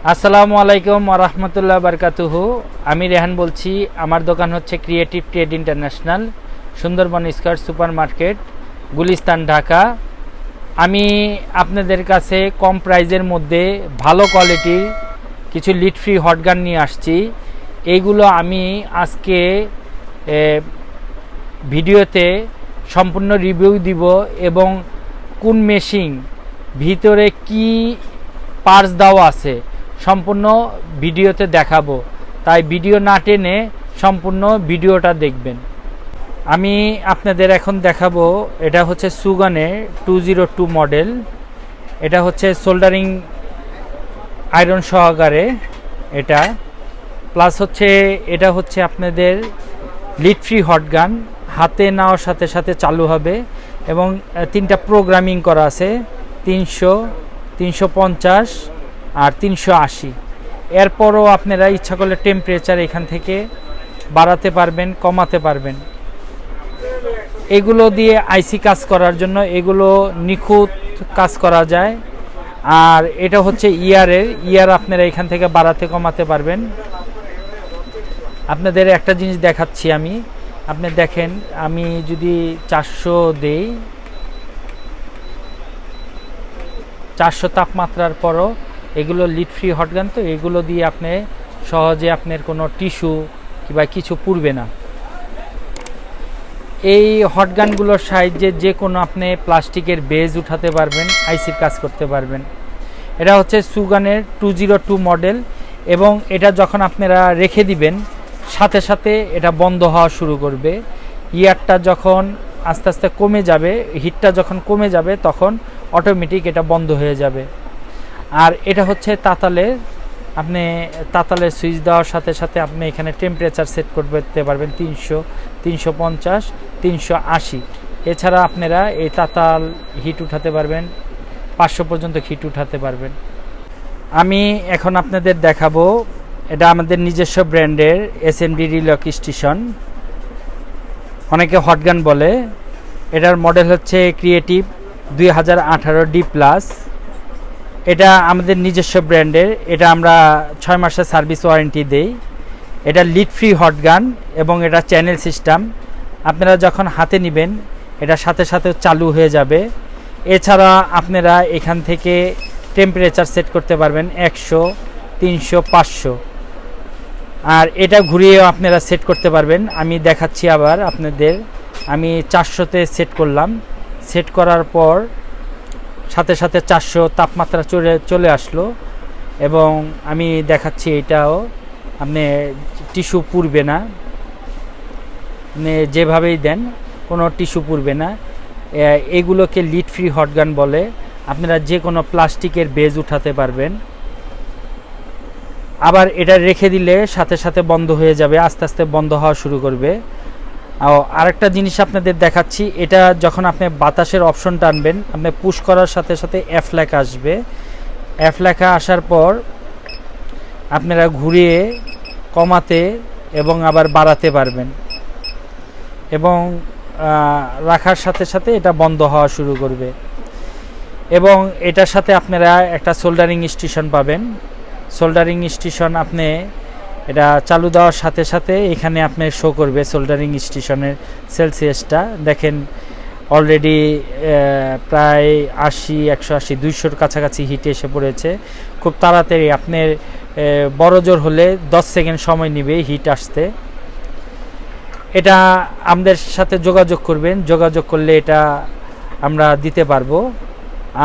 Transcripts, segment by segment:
আসসালামু আলাইকুম ওয়া রাহমাতুল্লাহি ওয়া বারাকাতুহু। আমি রেহান বলছি। আমার দোকান হচ্ছে creative trade international, Sundarban square super market, Gulistan, Dhaka. আমি আপনাদের কাছে কম প্রাইজের মধ্যে ভালো কোয়ালিটির কিছু লিড ফ্রি হটগান নিয়ে আসছি। এইগুলো আমি আজকে ভিডিওতে সম্পূর্ণ রিভিউ দিব এবং কোন মেশিন ভিতরে কি পার্টস দেওয়া আছে সম্পূর্ণ ভিডিওতে দেখাবো, তাই ভিডিও না টেনে সম্পূর্ণ ভিডিওটা দেখবেন। আমি আপনাদের এখন দেখাবো, এটা হচ্ছে সুগানের 202 মডেল। এটা হচ্ছে সোল্ডারিং আয়রন সহকারে এটা, প্লাস হচ্ছে এটা হচ্ছে আপনাদের লিড ফ্রি হটগান, হাতে নেওয়ার সাথে সাথে চালু হবে এবং 3টা প্রোগ্রামিং করা আছে, 300, 350 আর 380। এরপরও আপনারা ইচ্ছা করলে টেম্পারেচার এখান থেকে বাড়াতে পারবেন, কমাতে পারবেন। এগুলো দিয়ে আইসি কাজ করার জন্য এগুলো নিখুঁত কাজ করা যায়। আর এটা হচ্ছে ইয়ার আপনারা এখান থেকে বাড়াতে কমাতে পারবেন। আপনাদের একটা জিনিস দেখাচ্ছি আমি, আপনি দেখেন, আমি যদি 400 দেই, 400 তাপমাত্রার পরও এগুলো লিড ফ্রি হটগান, তো এগুলো দিয়ে আপনি সহজে আপনার কোনো টিস্যু কিংবা কিছু পুড়বে না। এই হটগানগুলোর সাহায্যে যে কোনো আপনি প্লাস্টিকের বেজ উঠাতে পারবেন, আইসির কাজ করতে পারবেন। এটা হচ্ছে সুগানের 202 মডেল এবং এটা যখন আপনারা রেখে দিবেন সাথে সাথে এটা বন্ধ হওয়া শুরু করবে। ইয়ারটা যখন আস্তে আস্তে কমে যাবে, হিটটা যখন কমে যাবে তখন অটোমেটিক এটা বন্ধ হয়ে যাবে। আর এটা হচ্ছে তাতালের, আপনি তাতালের সুইচ দেওয়ার সাথে সাথে আপনি এখানে টেম্পারেচার সেট করতে পারবেন 300, 350, 380। এছাড়া আপনারা এই তাতাল হিট উঠাতে পারবেন, 500 পর্যন্ত হিট উঠাতে পারবেন। আমি এখন আপনাদের দেখাবো, এটা আমাদের নিজস্ব ব্র্যান্ডের SMD রিলক স্টেশন, অনেকে হটগান বলে। এটার মডেল হচ্ছে ক্রিয়েটিভ 2018D+। এটা আমাদের নিজস্ব ব্র্যান্ডের, এটা আমরা 6 মাসের সার্ভিস ওয়ারেন্টি দেই। এটা লিড ফ্রি হটগান এবং এটা চ্যানেল সিস্টেম। আপনারা যখন হাতে নেবেন এটা সাথে সাথে চালু হয়ে যাবে। এছাড়া আপনারা এখান থেকে টেম্পারেচার সেট করতে পারবেন 100, 300, 500। আর এটা ঘুরিয়েও আপনারা সেট করতে পারবেন। আমি দেখাচ্ছি আবার আপনাদের, আমি 400-তে সেট করলাম। সেট করার পর সাথে সাথে 400 তাপমাত্রা চলে আসলো এবং আমি দেখাচ্ছি এটাও আপনি টিস্যু পুড়বে না, আপনি যেভাবেই দেন কোনো টিস্যু পুড়বে না। এগুলোকে লিড ফ্রি হটগান বলে। আপনারা যে কোনো প্লাস্টিকের বেজ উঠাতে পারবেন। আবার এটা রেখে দিলে সাথে সাথে বন্ধ হয়ে যাবে, আস্তে আস্তে বন্ধ হওয়া শুরু করবে। আরেকটা জিনিস আপনাদের দেখাচ্ছি, এটা যখন আপনি বাতাসের অপশন টানবেন, আপনি পুশ করার সাথে সাথে এফ লেখা আসবে। এফ লেখা আসার পর আপনারা ঘুরিয়ে কমাতে এবং আবার বাড়াতে পারবেন এবং রাখার সাথে সাথে এটা বন্ধ হওয়া শুরু করবে। এবং এটার সাথে আপনারা একটা সোল্ডারিং স্টেশন পাবেন। সোল্ডারিং স্টেশন আপনি এটা চালু দেওয়ার সাথে সাথে এখানে আপনি শো করবে সোল্ডারিং স্টেশনের সেলসিয়াসটা। দেখেন অলরেডি প্রায় 80, 180, 200-র কাছাকাছি হিটে এসে পড়েছে। খুব তাড়াতাড়ি, আপনার বড় জোর হলে 10 সেকেন্ড সময় নেবে হিট আসতে। এটা আমাদের সাথে যোগাযোগ করবেন, যোগাযোগ করলে এটা আমরা দিতে পারবো।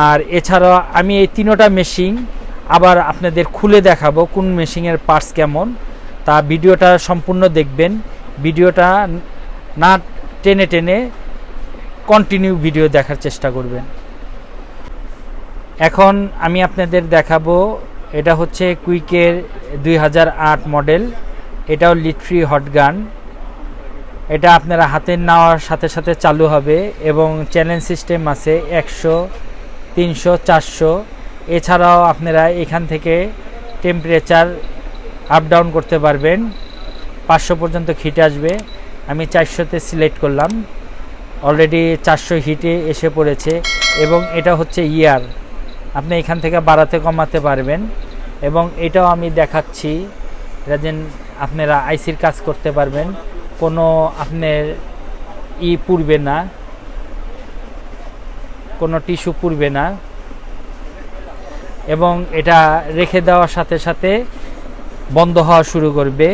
আর এছাড়া আমি এই 3টা মেশিন আবার আপনাদের খুলে দেখাবো কোন মেশিনের পার্টস কেমন, তা ভিডিওটা সম্পূর্ণ দেখবেন। ভিডিওটা না টেনে টেনে কন্টিনিউ ভিডিও দেখার চেষ্টা করবেন। এখন আমি আপনাদের দেখাবো, এটা হচ্ছে কুইকের 2008 মডেল। এটাও লিড ফ্রি হটগান। এটা আপনারা হাতে নেওয়ার সাথে সাথে চালু হবে এবং চ্যানেল সিস্টেম আছে 100, 300, 400। এছাড়াও আপনারা এখান থেকে টেম্পারেচার আপ ডাউন করতে পারবেন, 500 পর্যন্ত হিট আসবে। আমি 400-তে সিলেক্ট করলাম, অলরেডি 400 হিটে এসে পড়েছে। এবং এটা হচ্ছে ইয়ার, আপনি এখান থেকে বাড়াতে কমাতে পারবেন। এবং এটাও আমি দেখাচ্ছি, এটা যেন আপনারা আইসির কাজ করতে পারবেন, কোনো আপনার পুড়বে না, কোনো টিস্যু পুড়বে না, এবং এটা রেখে দেওয়ার সাথে সাথে বন্ধ হওয়া শুরু করবে।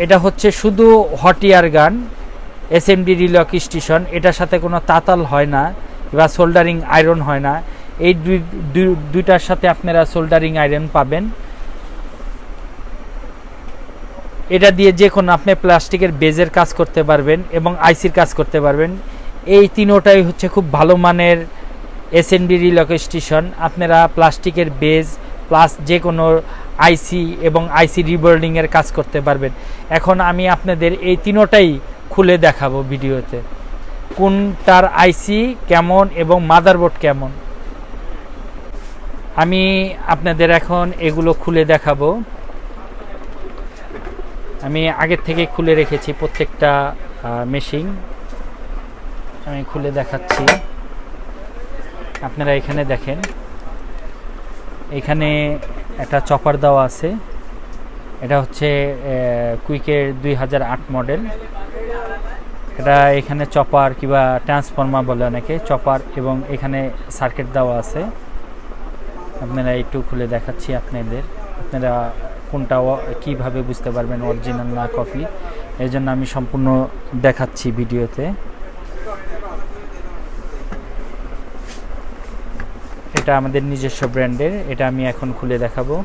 এটা হচ্ছে শুধু হট এয়ার গান, SMD রিলক স্টেশন। এটার সাথে কোনো তাতাল হয় না বা সোল্ডারিং আয়রন হয় না। এই দুইটার সাথে আপনারা সোল্ডারিং আয়রন পাবেন। এটা দিয়ে যে কোনো আপনি প্লাস্টিকের বেজের কাজ করতে পারবেন এবং আইসির কাজ করতে পারবেন। এই তিনোটাই হচ্ছে খুব ভালো মানের SMD রিলক স্টেশন। আপনারা প্লাস্টিকের বেজ প্লাস যে কোনো আইসি এবং আইসি রিবোল্ডিংয়ের কাজ করতে পারবেন। এখন আমি আপনাদের এই তিনোটাই খুলে দেখাবো ভিডিওতে, কোনটার আইসি কেমন এবং মাদারবোর্ড কেমন। আমি আপনাদের এখন এগুলো খুলে দেখাবো। আমি আগের থেকে খুলে রেখেছি প্রত্যেকটা মেশিন, আমি খুলে দেখাচ্ছি। আপনারা এখানে দেখেন, এখানে একটা চপার দেওয়া আছে। এটা হচ্ছে কুইকের 2008 মডেল। এটা এখানে চপার কিংবা ট্রান্সফর্মার বলে অনেকে, চপার, এবং এখানে সার্কিট দেওয়া আছে। আপনারা একটু খুলে দেখাচ্ছি আপনাদের, আপনারা কোনটা কিভাবে বুঝতে পারবেন অরিজিনাল না কপি, এই জন্য আমি সম্পূর্ণ দেখাচ্ছি ভিডিওতে। এটা আমাদের নিজস্ব ব্র্যান্ডের, এটা আমি এখন খুলে দেখাবো।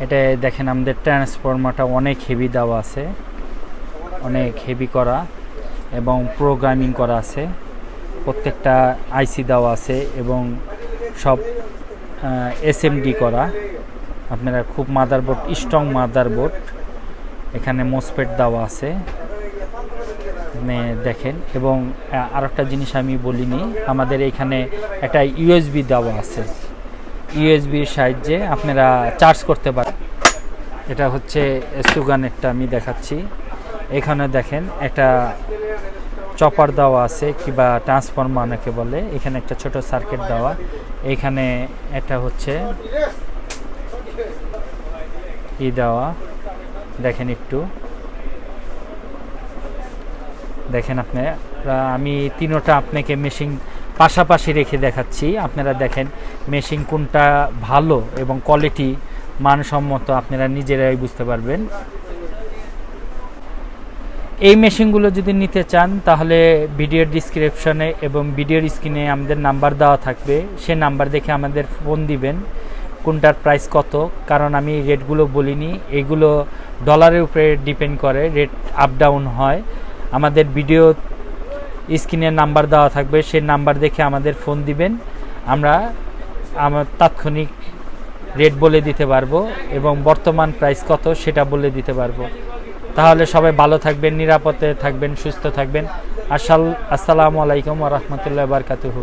এটা দেখেন, আমাদের ট্রান্সফর্মারটা অনেক হেভি দেওয়া আছে, অনেক হেভি করা এবং প্রোগ্রামিং করা আছে। প্রত্যেকটা আইসি দেওয়া আছে এবং সব SMD করা। আপনারা খুব মাদারবোর্ড, স্ট্রং মাদারবোর্ড। এখানে মোসফেট দেওয়া আছে দেখেন। এবং আরেকটা জিনিস আমি বলিনি, আমাদের এখানে একটা USB দেওয়া আছে, USBর সাহায্যে আপনারা চার্জ করতে পারেন। এটা হচ্ছে সুগানেরটা আমি দেখাচ্ছি। এখানে দেখেন একটা চপার দেওয়া আছে কিংবা ট্রান্সফর্মার অনেকে বলে। এখানে একটা ছোট সার্কিট দেওয়া। এখানে এটা হচ্ছে দেওয়া, দেখেন একটু দেখেন আপনারা। আমি তিনোটা আপনাকে মেশিন পাশাপাশি রেখে দেখাচ্ছি, আপনারা দেখেন মেশিন কোনটা ভালো এবং কোয়ালিটি মানসম্মত আপনারা নিজেরাই বুঝতে পারবেন। এই মেশিনগুলো যদি নিতে চান তাহলে ভিডিওর ডিসক্রিপশনে এবং ভিডিওর স্ক্রিনে আমাদের নাম্বার দেওয়া থাকবে, সে নাম্বার দেখে আমাদের ফোন দিবেন কোনটার প্রাইস কত। কারণ আমি রেটগুলো বলিনি, এগুলো ডলারের উপরে ডিপেন্ড করে, রেট আপ ডাউন হয়। আমাদের ভিডিও স্ক্রিনে নাম্বার দেওয়া থাকবে, সেই নাম্বার দেখে আমাদের ফোন দিবেন, আমরা তাৎক্ষণিক রেট বলে দিতে পারবো এবং বর্তমান প্রাইস কত সেটা বলে দিতে পারবো। তাহলে সবাই ভালো থাকবেন, নিরাপদে থাকবেন, সুস্থ থাকবেন। আসসালামু আলাইকুম ওয়া রাহমাতুল্লাহি ওয়া বারাকাতুহু।